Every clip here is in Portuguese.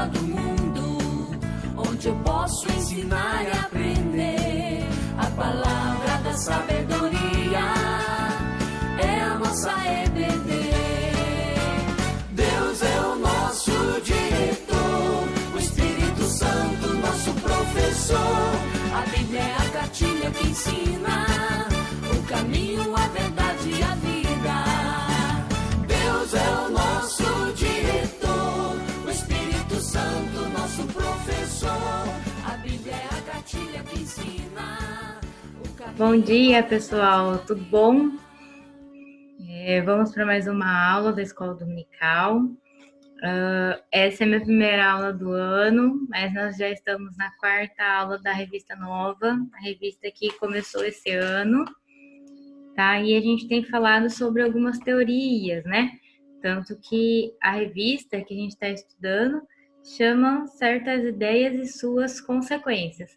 escola do mundo, onde eu posso ensinar e aprender. A palavra da sabedoria é a nossa EBD. Deus é o nosso diretor, o Espírito Santo nosso professor. A Bíblia é a cartilha que ensina o caminho, a verdade e a vida. Deus é o nosso diretor, o Espírito Santo nosso professor. A Bíblia é a cartilha que ensina o caminho. Bom dia, pessoal, tudo bom? Vamos para mais uma aula da Escola Dominical. Essa é a minha primeira aula do ano, mas nós já estamos na quarta aula da revista nova, a revista que começou esse ano, tá? E a gente tem falado sobre algumas teorias, né? Tanto que a revista que a gente está estudando chama Certas Ideias e Suas Consequências.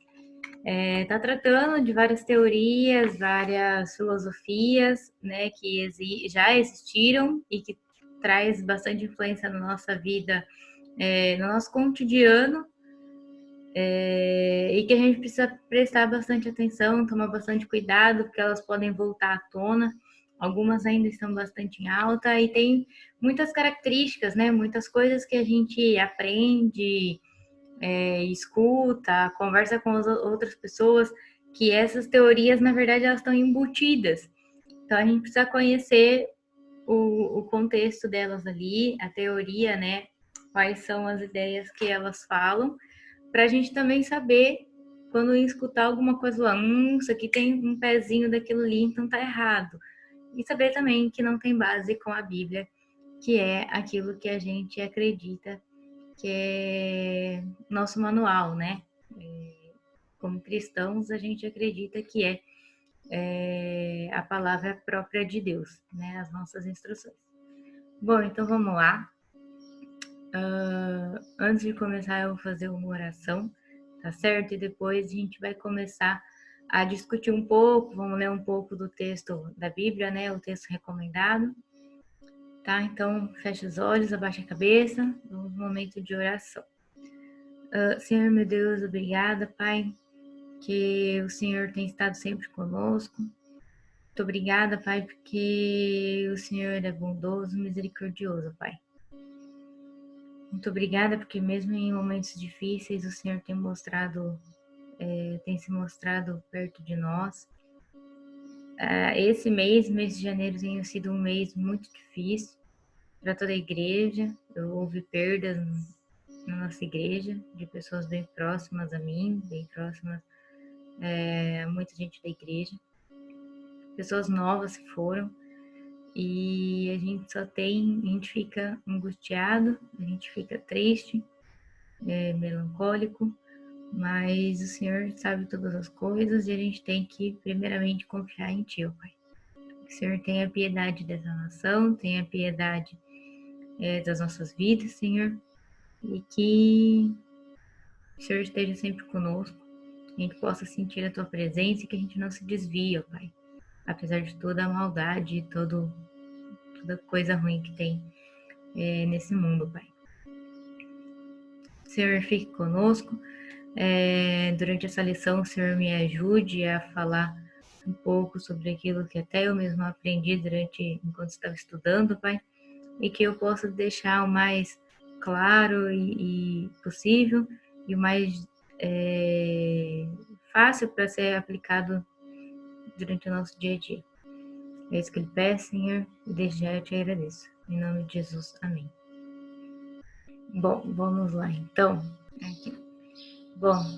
Está tratando de várias teorias, várias filosofias, né, que já existiram e que traz bastante influência na nossa vida, no nosso cotidiano, e que a gente precisa prestar bastante atenção, tomar bastante cuidado, porque elas podem voltar à tona. Algumas ainda estão bastante em alta e tem muitas características, né, muitas coisas que a gente aprende, escuta, conversa com as outras pessoas, que essas teorias, na verdade, elas estão embutidas. Então, a gente precisa conhecer o contexto delas ali, a teoria, né? Quais são as ideias que elas falam, para a gente também saber, quando escutar alguma coisa lá, isso aqui tem um pezinho daquilo ali, então tá errado. E saber também que não tem base com a Bíblia, que é aquilo que a gente acredita, que é nosso manual, né? Como cristãos, a gente acredita que é a palavra própria de Deus, né? As nossas instruções. Bom, então vamos lá. Antes de começar, eu vou fazer uma oração, tá certo? E depois a gente vai começar a discutir um pouco, vamos ler um pouco do texto da Bíblia, né? O texto recomendado. Tá? Então, fecha os olhos, abaixa a cabeça, vamos no momento de oração. Senhor, meu Deus, obrigada, Pai, que o Senhor tem estado sempre conosco. Muito obrigada, Pai, porque o Senhor é bondoso e misericordioso, Pai. Muito obrigada, porque mesmo em momentos difíceis, o Senhor tem se mostrado perto de nós. Esse mês de janeiro, tem sido um mês muito difícil para toda a igreja. Houve perdas na nossa igreja, de pessoas bem próximas a mim, bem próximas a muita gente da igreja. Pessoas novas se foram e a gente fica angustiado, a gente fica triste, melancólico, mas o Senhor sabe todas as coisas e a gente tem que primeiramente confiar em Ti, ó Pai. Que o Senhor tenha piedade dessa nação, tenha piedade das nossas vidas, Senhor, e que o Senhor esteja sempre conosco, que a gente possa sentir a Tua presença e que a gente não se desvie, ó Pai, apesar de toda a maldade e toda coisa ruim que tem nesse mundo, Pai. O Senhor fique conosco. Durante essa lição, o Senhor me ajude a falar um pouco sobre aquilo que até eu mesma aprendi enquanto estava estudando, Pai, e que eu possa deixar o mais claro e possível e o mais fácil para ser aplicado durante o nosso dia a dia. É isso que Ele pede, Senhor, e desde já eu te agradeço. Em nome de Jesus, amém. Bom, vamos lá, então.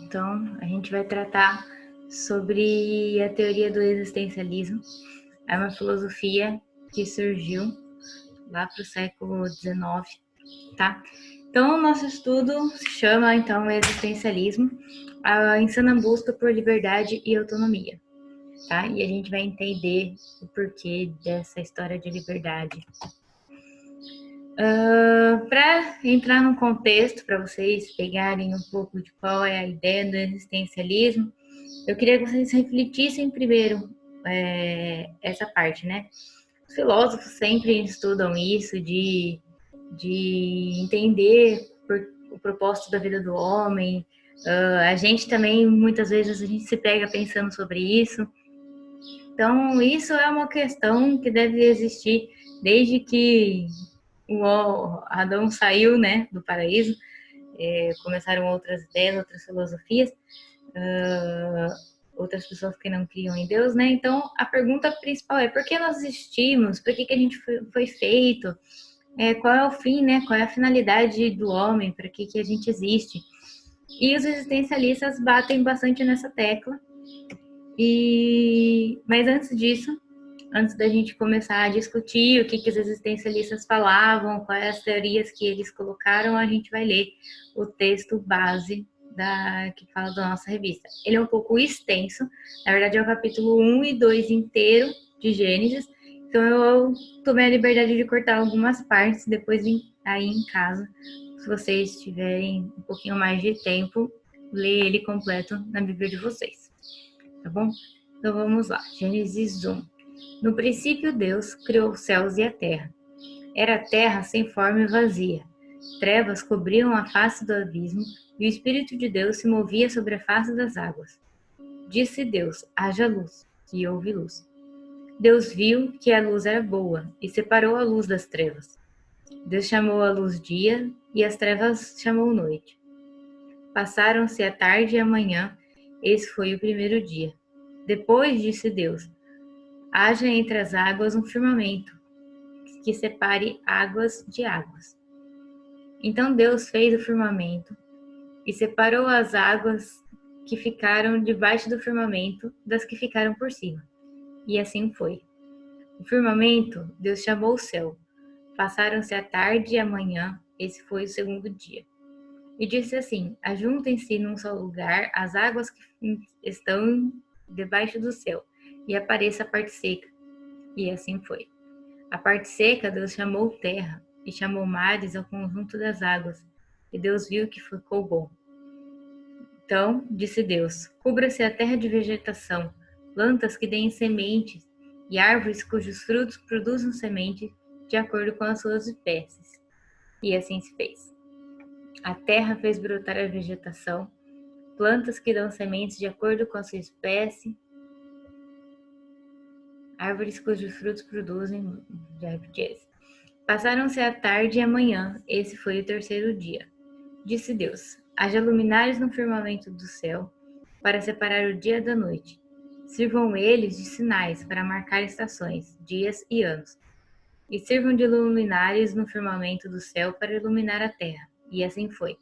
Então, a gente vai tratar sobre a teoria do existencialismo. É uma filosofia que surgiu lá para o século XIX, tá? Então, o nosso estudo se chama, então, existencialismo, a insana busca por liberdade e autonomia, tá? E a gente vai entender o porquê dessa história de liberdade. Para entrar no contexto, para vocês pegarem um pouco de qual é a ideia do existencialismo, eu queria que vocês refletissem primeiro essa parte, né? Os filósofos sempre estudam isso, de entender o propósito da vida do homem. A gente também, muitas vezes, a gente se pega pensando sobre isso. Então, isso é uma questão que deve existir desde que o Adão saiu, né, do paraíso. Começaram outras ideias, outras filosofias, outras pessoas que não criam em Deus, né? Então, a pergunta principal é: por que nós existimos? Por que a gente foi feito? Qual é o fim, né? Qual é a finalidade do homem? Para que a gente existe? E os existencialistas batem bastante nessa tecla. Mas antes disso, antes da gente começar a discutir o que os existencialistas falavam, quais as teorias que eles colocaram, a gente vai ler o texto base que fala da nossa revista. Ele é um pouco extenso, na verdade é o capítulo 1 e 2 inteiro de Gênesis, então eu tomei a liberdade de cortar algumas partes, depois aí em casa, se vocês tiverem um pouquinho mais de tempo, ler ele completo na Bíblia de vocês, tá bom? Então vamos lá, Gênesis 1. No princípio Deus criou os céus e a terra. Era a terra sem forma e vazia. Trevas cobriam a face do abismo, e o Espírito de Deus se movia sobre a face das águas. Disse Deus: haja luz, e houve luz. Deus viu que a luz era boa, e separou a luz das trevas. Deus chamou a luz dia, e as trevas chamou noite. Passaram-se a tarde e a manhã, esse foi o primeiro dia. Depois disse Deus: haja entre as águas um firmamento, que separe águas de águas. Então Deus fez o firmamento e separou as águas que ficaram debaixo do firmamento das que ficaram por cima. E assim foi. O firmamento Deus chamou o céu. Passaram-se a tarde e a manhã, esse foi o segundo dia. E disse assim: ajuntem-se num só lugar as águas que estão debaixo do céu, e apareça a parte seca. E assim foi. A parte seca Deus chamou terra, e chamou mares ao conjunto das águas, e Deus viu que ficou bom. Então disse Deus: cubra-se a terra de vegetação, plantas que deem sementes, e árvores cujos frutos produzam semente de acordo com as suas espécies. E assim se fez. A terra fez brotar a vegetação, plantas que dão sementes de acordo com a sua espécie, árvores cujos frutos produzem. Passaram-se a tarde e a manhã, esse foi o terceiro dia. Disse Deus: haja luminares no firmamento do céu, para separar o dia da noite. Sirvam eles de sinais para marcar estações, dias e anos. E sirvam de luminares no firmamento do céu para iluminar a terra. E assim foi.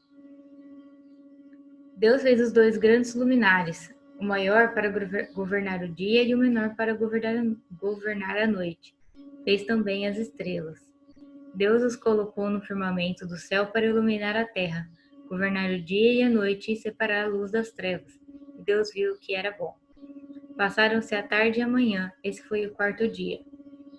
Deus fez os 2 grandes luminares, o maior para governar o dia e o menor para governar a noite. Fez também as estrelas. Deus os colocou no firmamento do céu para iluminar a terra, governar o dia e a noite e separar a luz das trevas. E Deus viu que era bom. Passaram-se a tarde e a manhã, esse foi o 4º dia.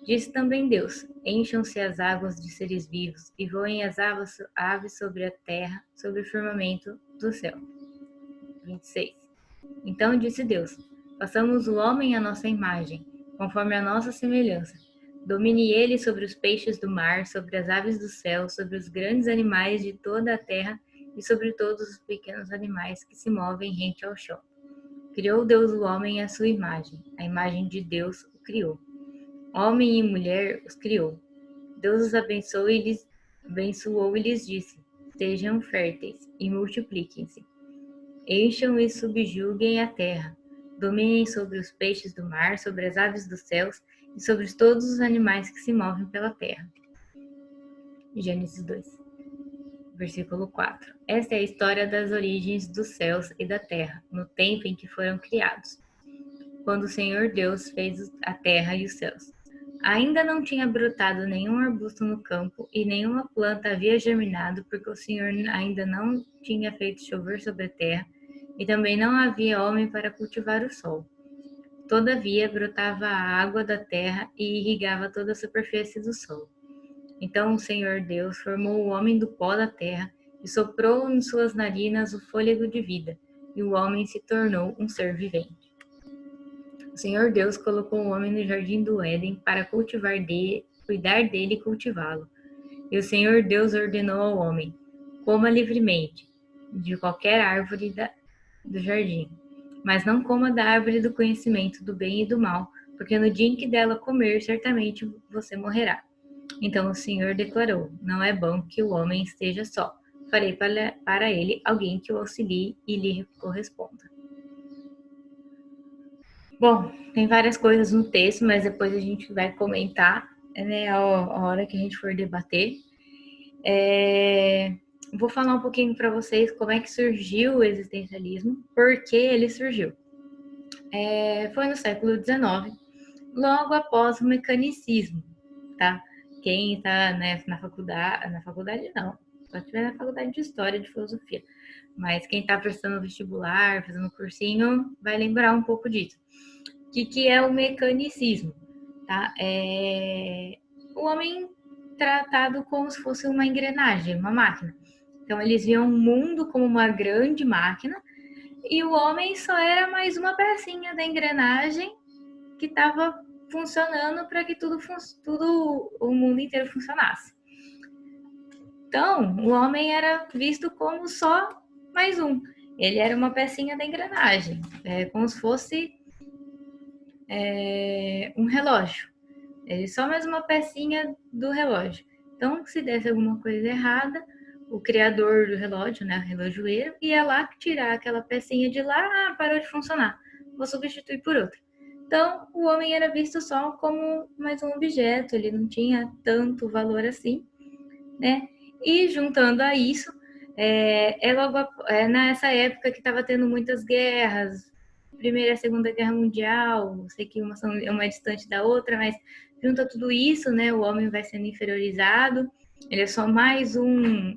Disse também Deus: encham-se as águas de seres vivos e voem as aves sobre a terra, sobre o firmamento do céu. 26. Então disse Deus: façamos o homem à nossa imagem, conforme a nossa semelhança. Domine ele sobre os peixes do mar, sobre as aves do céu, sobre os grandes animais de toda a terra e sobre todos os pequenos animais que se movem rente ao chão. Criou Deus o homem à sua imagem, a imagem de Deus o criou. Homem e mulher os criou. Deus os abençoou e lhes disse: sejam férteis e multipliquem-se. Encham e subjuguem a terra. Dominem sobre os peixes do mar, sobre as aves dos céus e sobre todos os animais que se movem pela terra. Gênesis 2, versículo 4. Esta é a história das origens dos céus e da terra, no tempo em que foram criados, quando o Senhor Deus fez a terra e os céus. Ainda não tinha brotado nenhum arbusto no campo e nenhuma planta havia germinado, porque o Senhor ainda não tinha feito chover sobre a terra e também não havia homem para cultivar o solo. Todavia, brotava a água da terra e irrigava toda a superfície do solo. Então o Senhor Deus formou o homem do pó da terra e soprou em suas narinas o fôlego de vida, e o homem se tornou um ser vivente. O Senhor Deus colocou o homem no jardim do Éden para cuidar dele e cultivá-lo. E o Senhor Deus ordenou ao homem: coma livremente de qualquer árvore do jardim, mas não coma da árvore do conhecimento do bem e do mal, porque no dia em que dela comer, certamente você morrerá. Então o Senhor declarou: não é bom que o homem esteja só. Farei para ele alguém que o auxilie e lhe corresponda. Bom, tem várias coisas no texto, mas depois a gente vai comentar, né, a hora que a gente for debater. Vou falar um pouquinho para vocês como é que surgiu o existencialismo, por que ele surgiu. Foi no século XIX, logo após o mecanicismo, tá? Quem está, né, na faculdade não, só estiver na faculdade de História, de Filosofia, mas quem está prestando vestibular, fazendo cursinho, vai lembrar um pouco disso. O que é o mecanicismo? Tá? O homem tratado como se fosse uma engrenagem, uma máquina. Então, eles viam o mundo como uma grande máquina e o homem só era mais uma pecinha da engrenagem que estava funcionando para que tudo o mundo inteiro funcionasse. Então, o homem era visto como só mais um. Ele era uma pecinha da engrenagem, como se fosse um relógio. Ele só mais uma pecinha do relógio. Então, se desse alguma coisa errada, o criador do relógio, né, o relojoeiro, ia lá tirar aquela pecinha de lá, parou de funcionar, vou substituir por outra. Então, o homem era visto só como mais um objeto, ele não tinha tanto valor assim, né? E juntando a isso, nessa época que estava tendo muitas guerras, Primeira e Segunda Guerra Mundial, sei que uma é uma distante da outra, mas junto a tudo isso, né, o homem vai sendo inferiorizado, ele é só mais um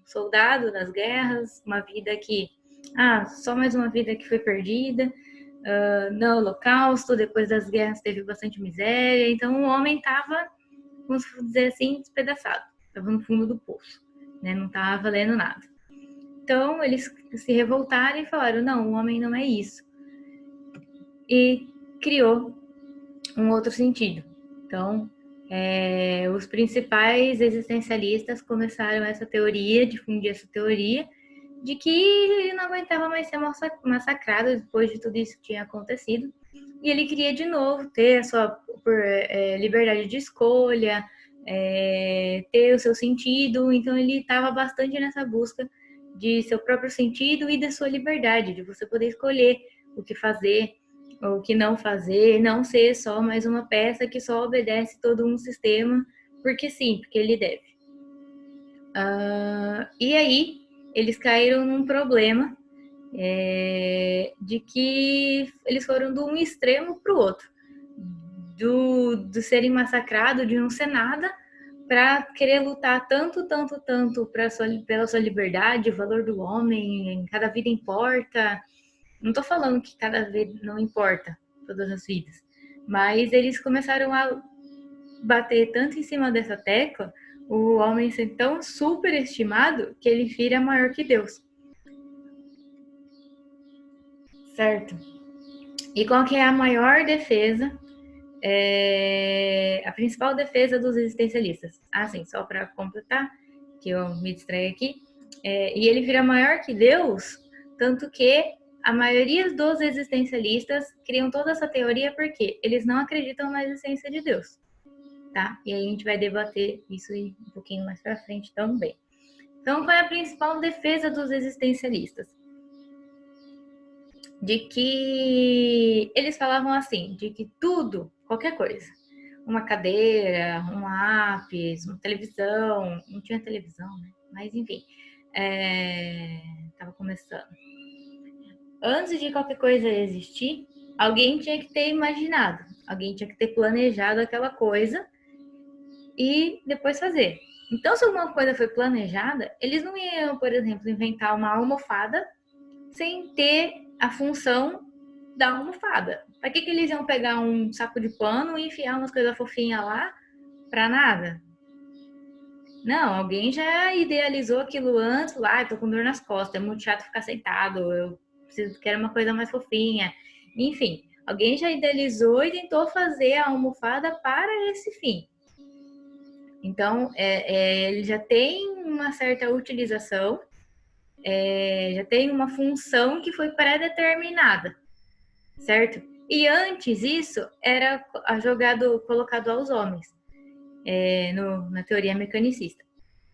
soldado das guerras, uma vida que, só mais uma vida que foi perdida, no Holocausto, depois das guerras teve bastante miséria, então o homem estava, vamos dizer assim, despedaçado, estava no fundo do poço, né, não estava valendo nada. Então, eles se revoltaram e falaram, não, o homem não é isso. E criou um outro sentido. Então, os principais existencialistas começaram essa teoria, difundir essa teoria, de que ele não aguentava mais ser massacrado depois de tudo isso que tinha acontecido. E ele queria, de novo, ter a sua liberdade de escolha, ter o seu sentido. Então, ele estava bastante nessa busca de seu próprio sentido e da sua liberdade, de você poder escolher o que fazer, o que não fazer, não ser só mais uma peça que só obedece todo um sistema, porque sim, porque ele deve. E aí, eles caíram num problema de que eles foram de um extremo para o outro, do serem massacrados, de não ser nada, para querer lutar tanto pela sua liberdade, o valor do homem, cada vida importa. Não estou falando que cada vida não importa, todas as vidas, mas eles começaram a bater tanto em cima dessa tecla, o homem ser tão superestimado que ele vira maior que Deus. Certo? E qual que é a maior defesa? A principal defesa dos existencialistas. Sim, só para completar, que eu me distraí aqui. E ele vira maior que Deus, tanto que a maioria dos existencialistas criam toda essa teoria porque eles não acreditam na existência de Deus. Tá? E aí a gente vai debater isso um pouquinho mais para frente também. Então, qual é a principal defesa dos existencialistas? De que eles falavam assim, de que tudo, qualquer coisa, uma cadeira, um lápis, uma televisão, não tinha televisão, né? Mas enfim, estava começando. Antes de qualquer coisa existir, alguém tinha que ter imaginado, alguém tinha que ter planejado aquela coisa e depois fazer. Então, se alguma coisa foi planejada, eles não iam, por exemplo, inventar uma almofada sem ter a função da almofada. Para que eles iam pegar um saco de pano e enfiar umas coisas fofinhas lá? Para nada. Não, alguém já idealizou aquilo antes, lá, tô com dor nas costas, é muito chato ficar sentado, eu quero uma coisa mais fofinha. Enfim, alguém já idealizou e tentou fazer a almofada para esse fim. Então, ele já tem uma certa utilização, já tem uma função que foi pré-determinada, certo? E antes isso era colocado aos homens, na teoria mecanicista.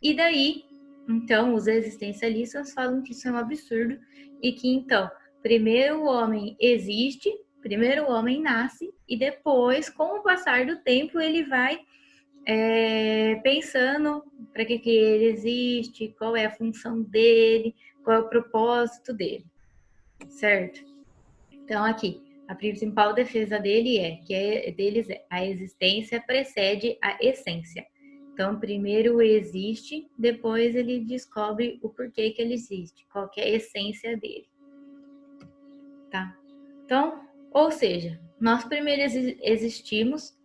E daí, então, os existencialistas falam que isso é um absurdo e que, então, primeiro o homem existe, primeiro o homem nasce e depois, com o passar do tempo, ele vai pensando para que ele existe, qual é a função dele, qual é o propósito dele, certo? Então, aqui, a principal defesa deles é a existência precede a essência. Então, primeiro existe, depois ele descobre o porquê que ele existe, qual que é a essência dele. Tá? Então, ou seja, nós primeiro existimos.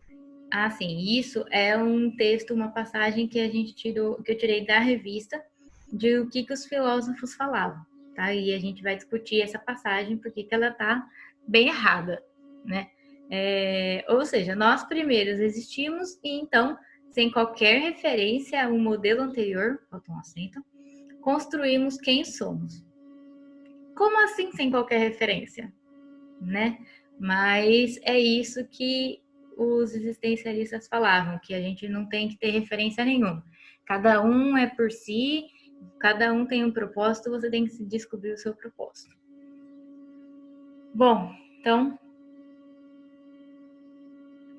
Sim, isso é um texto, uma passagem que que eu tirei da revista de o que os filósofos falavam, tá? E a gente vai discutir essa passagem porque ela tá bem errada, né? Ou seja, nós primeiros existimos e então, sem qualquer referência a um modelo anterior, falta um acento, construímos quem somos. Como assim sem qualquer referência, né? Mas é isso que os existencialistas falavam, que a gente não tem que ter referência nenhuma. Cada um é por si, cada um tem um propósito, você tem que descobrir o seu propósito. Bom, então,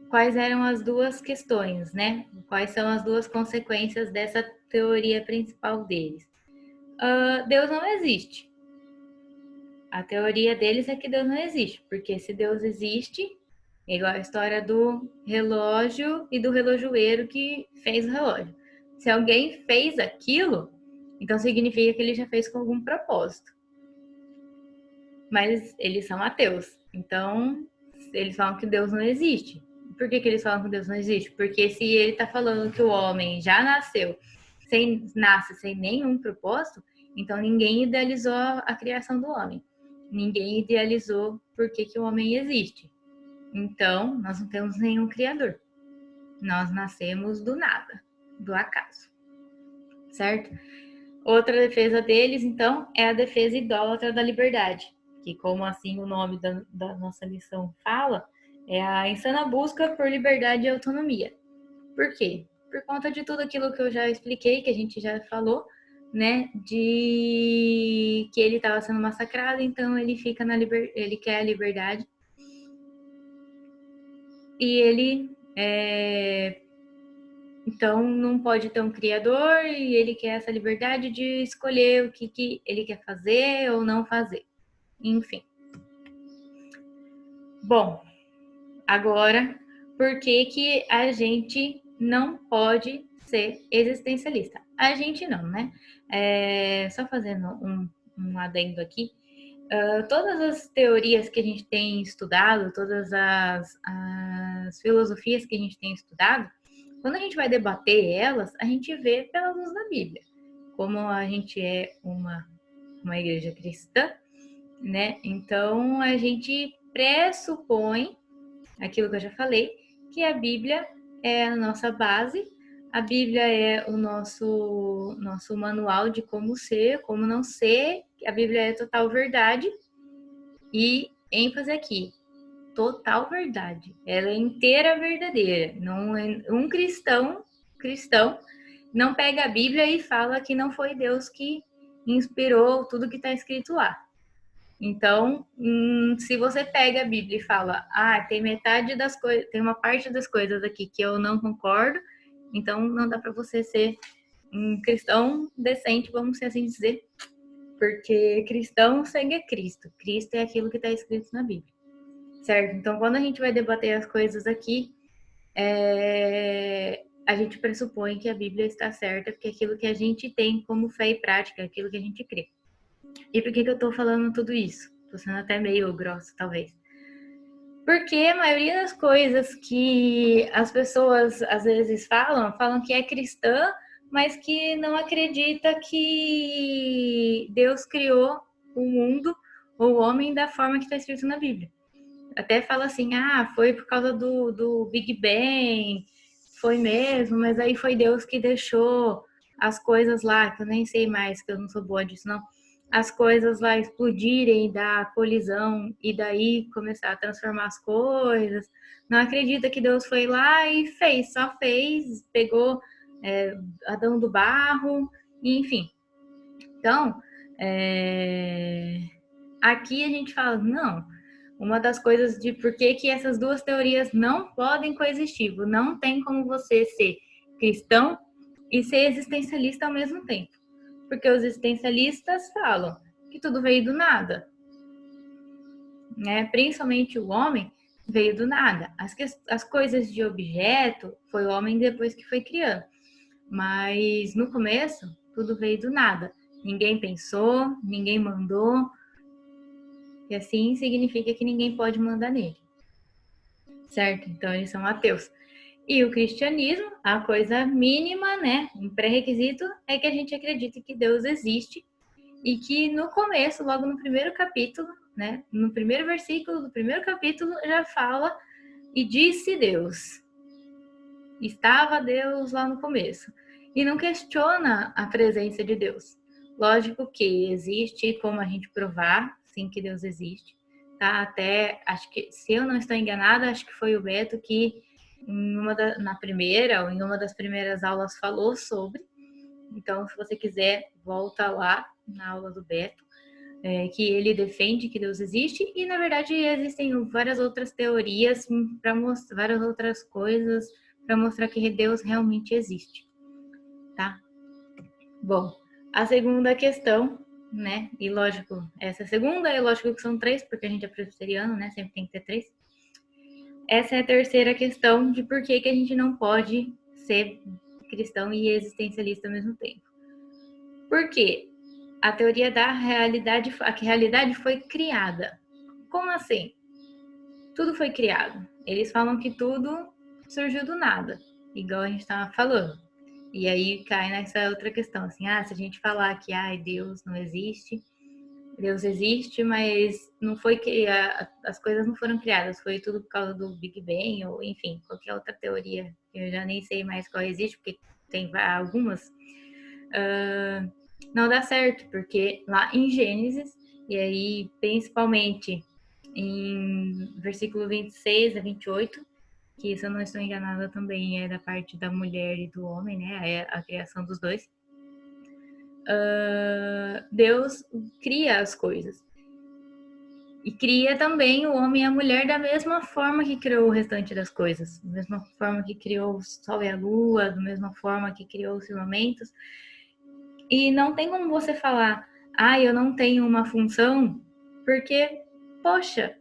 quais eram as duas questões, né? Quais são as duas consequências dessa teoria principal deles? Deus não existe. A teoria deles é que Deus não existe, porque se Deus existe, é igual a história do relógio e do relojoeiro que fez o relógio. Se alguém fez aquilo, então significa que ele já fez com algum propósito. Mas eles são ateus, então eles falam que Deus não existe. Por que eles falam que Deus não existe? Porque se ele está falando que o homem já nasce sem nenhum propósito, então ninguém idealizou a criação do homem. Ninguém idealizou por que o homem existe. Então, nós não temos nenhum criador. Nós nascemos do nada, do acaso. Certo? Outra defesa deles, então, é a defesa idólatra da liberdade, que, como assim o nome da nossa lição fala, é a insana busca por liberdade e autonomia. Por quê? Por conta de tudo aquilo que eu já expliquei, que a gente já falou, né, de que ele estava sendo massacrado, então ele fica ele quer a liberdade e ele então não pode ter um criador e ele quer essa liberdade de escolher o que ele quer fazer ou não fazer, enfim. Bom, agora, por que a gente não pode ser existencialista? A gente não, né? Só fazendo um adendo aqui, todas as teorias que a gente tem estudado, todas as filosofias que a gente tem estudado, quando a gente vai debater elas, a gente vê pela luz da Bíblia. Como a gente é uma igreja cristã, né? Então, a gente pressupõe aquilo que eu já falei, que a Bíblia é a nossa base, a Bíblia é o nosso manual de como ser, como não ser, a Bíblia é total verdade, e ênfase aqui, total verdade, ela é inteira verdadeira, não é, um cristão não pega a Bíblia e fala que não foi Deus que inspirou tudo que está escrito lá. Então, se você pega a Bíblia e fala, tem metade das coisas, tem uma parte das coisas aqui que eu não concordo, então não dá para você ser um cristão decente, vamos assim dizer, porque cristão segue Cristo. Cristo é aquilo que está escrito na Bíblia, certo? Então, quando a gente vai debater as coisas aqui, a gente pressupõe que a Bíblia está certa, porque é aquilo que a gente tem como fé e prática, é aquilo que a gente crê. E por que eu tô falando tudo isso? Tô sendo até meio grossa, talvez. Porque a maioria das coisas que as pessoas às vezes falam que é cristã, mas que não acredita que Deus criou o mundo ou o homem da forma que está escrito na Bíblia. Até fala assim, foi por causa do Big Bang, foi mesmo, mas aí foi Deus que deixou as coisas lá, que eu nem sei mais, que eu não sou boa disso, não, as coisas lá explodirem, dar colisão e daí começar a transformar as coisas. Não acredita que Deus foi lá e fez, só fez, pegou Adão do barro, enfim. Então, aqui a gente fala, não, uma das coisas de por que essas duas teorias não podem coexistir, não tem como você ser cristão e ser existencialista ao mesmo tempo. Porque os existencialistas falam que tudo veio do nada, né? Principalmente o homem veio do nada. As coisas de objeto foi o homem depois que foi criando. Mas no começo, tudo veio do nada. Ninguém pensou, ninguém mandou. E assim significa que ninguém pode mandar nele. Certo? Então eles são ateus. E o cristianismo, a coisa mínima, né? Um pré-requisito é que a gente acredite que Deus existe e que no começo, logo no primeiro capítulo, né? No primeiro versículo do primeiro capítulo já fala e disse Deus. Estava Deus lá no começo. E não questiona a presença de Deus. Lógico que existe como a gente provar, sim, que Deus existe. Tá? Até, acho que, se eu não estou enganada, acho que foi o Beto que na primeira ou em uma das primeiras aulas falou sobre. Então, se você quiser, volta lá na aula do Beto, que ele defende que Deus existe e, na verdade, existem várias outras teorias para mostrar várias outras coisas para mostrar que Deus realmente existe, tá? Bom, a segunda questão, né? E lógico, essa é a segunda, e lógico que são 3, porque a gente é presbiteriano, né? Sempre tem que ter 3. Essa é a terceira questão de por que a gente não pode ser cristão e existencialista ao mesmo tempo. Por quê? A teoria da realidade, a realidade foi criada. Como assim? Tudo foi criado. Eles falam que tudo surgiu do nada, igual a gente estava falando. E aí cai nessa outra questão, assim, se a gente falar que Deus não existe, Deus existe, mas não foi que as coisas não foram criadas, foi tudo por causa do Big Bang, ou enfim, qualquer outra teoria, que eu já nem sei mais qual existe, porque tem algumas. Não dá certo, porque lá em Gênesis, e aí principalmente em versículo 26 a 28, que se eu não estou enganada também é da parte da mulher e do homem, né? É a criação dos dois. Deus cria as coisas. E cria também o homem e a mulher da mesma forma que criou o restante das coisas. Da mesma forma que criou o sol e a lua, da mesma forma que criou os firmamentos. E não tem como você falar, eu não tenho uma função, porque, poxa,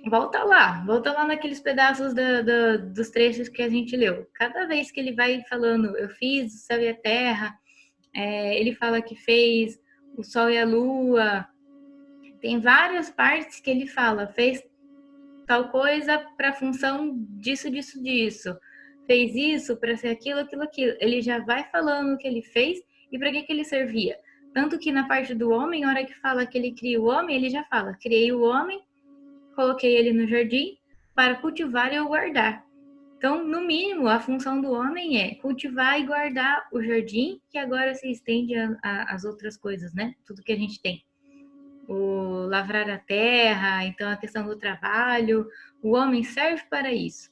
volta lá naqueles pedaços dos trechos que a gente leu. Cada vez que ele vai falando, eu fiz o céu e a terra, ele fala que fez o sol e a lua. Tem várias partes que ele fala, fez tal coisa para a função disso. Fez isso para ser aquilo. Ele já vai falando o que ele fez e para que ele servia. Tanto que na parte do homem, na hora que fala que ele cria o homem, ele já fala, criei o homem, coloquei ele no jardim para cultivar e o guardar. Então, no mínimo, a função do homem é cultivar e guardar o jardim, que agora se estende às outras coisas, né? Tudo que a gente tem. O lavrar a terra, então a questão do trabalho, o homem serve para isso.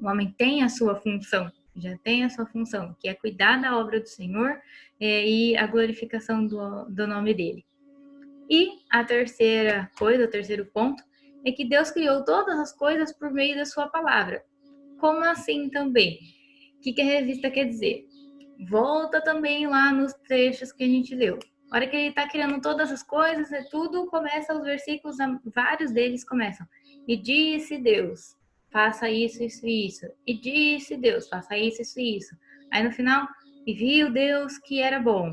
O homem tem a sua função, já tem a sua função, que é cuidar da obra do Senhor e a glorificação do nome dele. E a terceira coisa, o terceiro ponto, é que Deus criou todas as coisas por meio da sua palavra. Como assim também? O que a revista quer dizer? Volta também lá nos trechos que a gente leu. A hora que ele está criando todas as coisas, tudo começa, os versículos, vários deles começam. E disse Deus, faça isso, isso e isso. E disse Deus, faça isso, isso e isso. Aí no final, e viu Deus que era bom.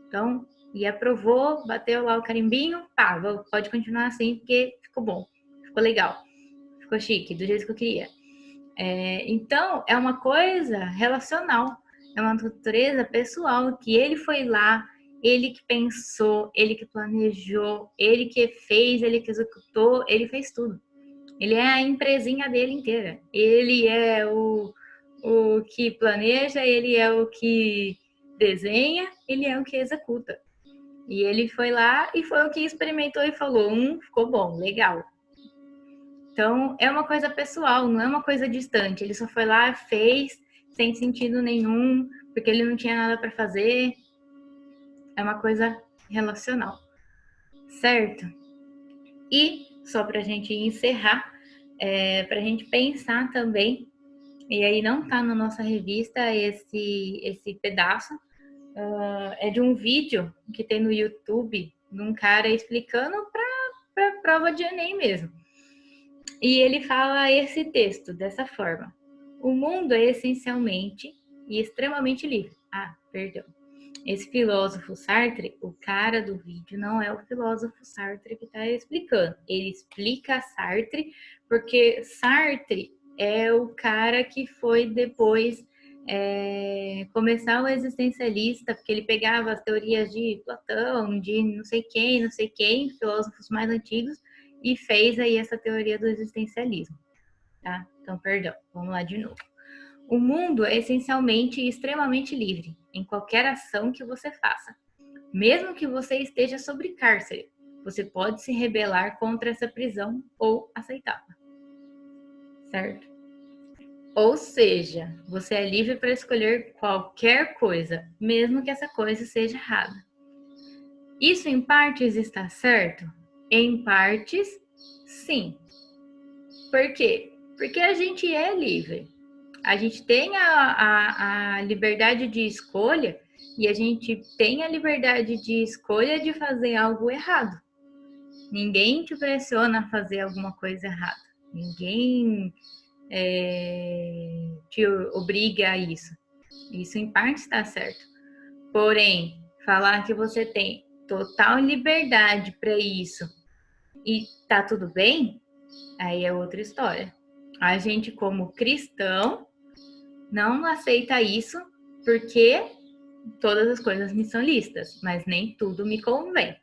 Então, e aprovou, bateu lá o carimbinho, pode continuar assim, porque ficou bom, ficou legal, ficou chique, do jeito que eu queria. Então, é uma coisa relacional, é uma natureza pessoal, que ele foi lá, ele que pensou, ele que planejou, ele que fez, ele que executou, ele fez tudo. Ele é a empresinha dele inteira. Ele é o que planeja, ele é o que desenha, ele é o que executa. E ele foi lá e foi o que experimentou e falou, ficou bom, legal. Então, é uma coisa pessoal, não é uma coisa distante. Ele só foi lá, fez, sem sentido nenhum, porque ele não tinha nada para fazer. É uma coisa relacional, certo? E, só para a gente encerrar, para a gente pensar também, e aí não está na nossa revista esse pedaço, é de um vídeo que tem no YouTube, de um cara explicando para prova de Enem mesmo. E ele fala esse texto dessa forma. O mundo é essencialmente e extremamente livre. Perdão. Esse filósofo Sartre, o cara do vídeo, não é o filósofo Sartre que está explicando. Ele explica Sartre porque Sartre é o cara que foi depois começar o existencialista, porque ele pegava as teorias de Platão, de não sei quem, filósofos mais antigos, e fez aí essa teoria do existencialismo, tá? Então, perdão, vamos lá de novo. O mundo é essencialmente e extremamente livre em qualquer ação que você faça. Mesmo que você esteja sob cárcere, você pode se rebelar contra essa prisão ou aceitá-la. Certo? Ou seja, você é livre para escolher qualquer coisa, mesmo que essa coisa seja errada. Isso em partes está certo? Em partes, sim. Por quê? Porque a gente é livre. A gente tem a liberdade de escolha e a gente tem a liberdade de escolha de fazer algo errado. Ninguém te pressiona a fazer alguma coisa errada. Ninguém te obriga a isso. Isso em parte está certo. Porém, falar que você tem total liberdade para isso e tá tudo bem, aí é outra história. A gente, como cristão, não aceita isso porque todas as coisas me são listas, mas nem tudo me convém.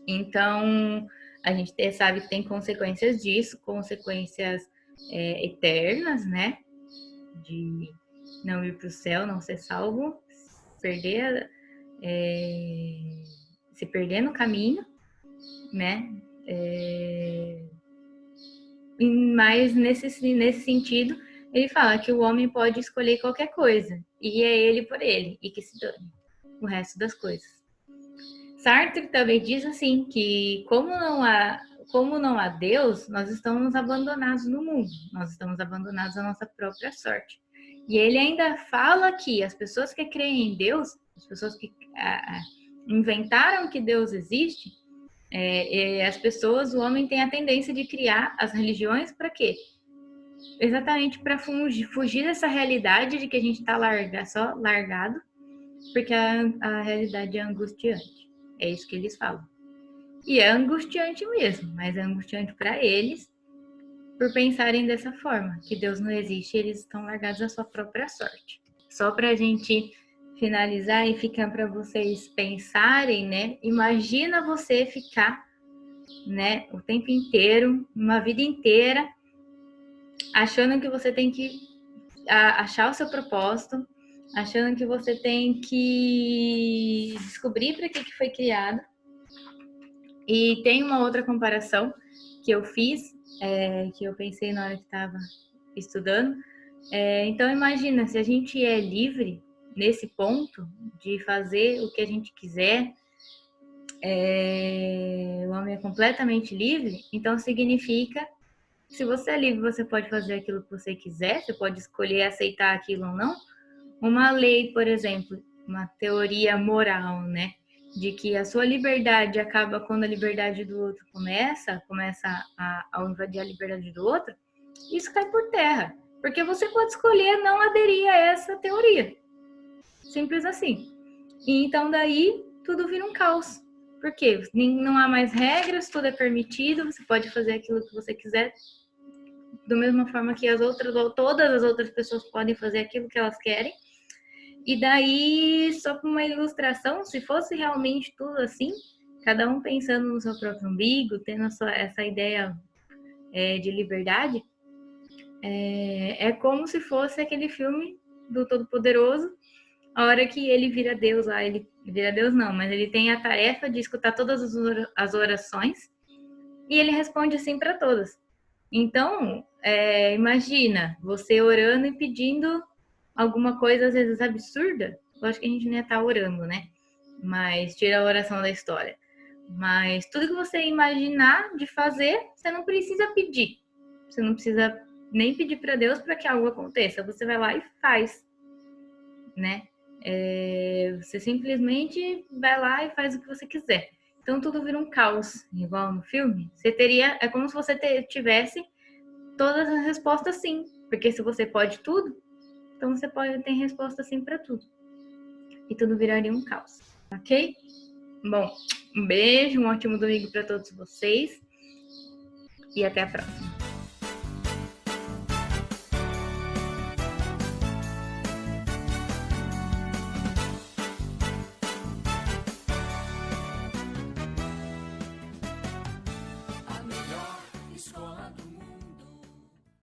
Então, a gente sabe que tem consequências disso, consequências eternas, né? De não ir para o céu, não ser salvo, se perder no caminho, né? Mas nesse sentido, ele fala que o homem pode escolher qualquer coisa, e é ele por ele, e que se dane o resto das coisas. Sartre também diz assim, que como não há Deus, nós estamos abandonados no mundo, nós estamos abandonados à nossa própria sorte. E ele ainda fala que as pessoas que creem em Deus, as pessoas que inventaram que Deus existe, as pessoas, o homem tem a tendência de criar as religiões para quê? Exatamente para fugir dessa realidade de que a gente está só largado, porque a realidade é angustiante. É isso que eles falam. E é angustiante mesmo, mas é angustiante para eles por pensarem dessa forma, que Deus não existe e eles estão largados à sua própria sorte. Só para a gente finalizar e ficar para vocês pensarem, né? Imagina você ficar, né, o tempo inteiro, uma vida inteira, achando que você tem que achar o seu propósito, achando que você tem que descobrir para que foi criado. E tem uma outra comparação que eu fiz, que eu pensei na hora que estava estudando. Então, imagina, se a gente é livre nesse ponto de fazer o que a gente quiser, o homem é completamente livre, então significa que se você é livre, você pode fazer aquilo que você quiser, você pode escolher aceitar aquilo ou não. Uma lei, por exemplo, uma teoria moral, né? De que a sua liberdade acaba quando a liberdade do outro começa a invadir a liberdade do outro, isso cai por terra. Porque você pode escolher não aderir a essa teoria. Simples assim. E então daí tudo vira um caos. Por quê? Não há mais regras, tudo é permitido, você pode fazer aquilo que você quiser, da mesma forma que todas as outras pessoas podem fazer aquilo que elas querem. E daí, só para uma ilustração, se fosse realmente tudo assim, cada um pensando no seu próprio umbigo, tendo essa ideia de liberdade, é como se fosse aquele filme do Todo-Poderoso, A hora que ele vira Deus lá, ele vira Deus não, mas ele tem a tarefa de escutar todas as orações e ele responde sim para todas. Então, imagina você orando e pedindo alguma coisa às vezes absurda. Lógico que a gente não ia estar orando, né? Mas tira a oração da história. Mas tudo que você imaginar de fazer, você não precisa pedir. Você não precisa nem pedir para Deus para que algo aconteça. Você vai lá e faz, né? Você simplesmente vai lá e faz o que você quiser. Então tudo vira um caos, igual no filme. É como se você tivesse todas as respostas sim, porque se você pode tudo, então você pode ter resposta sim para tudo. E tudo viraria um caos, ok? Bom, um beijo, um ótimo domingo para todos vocês e até a próxima.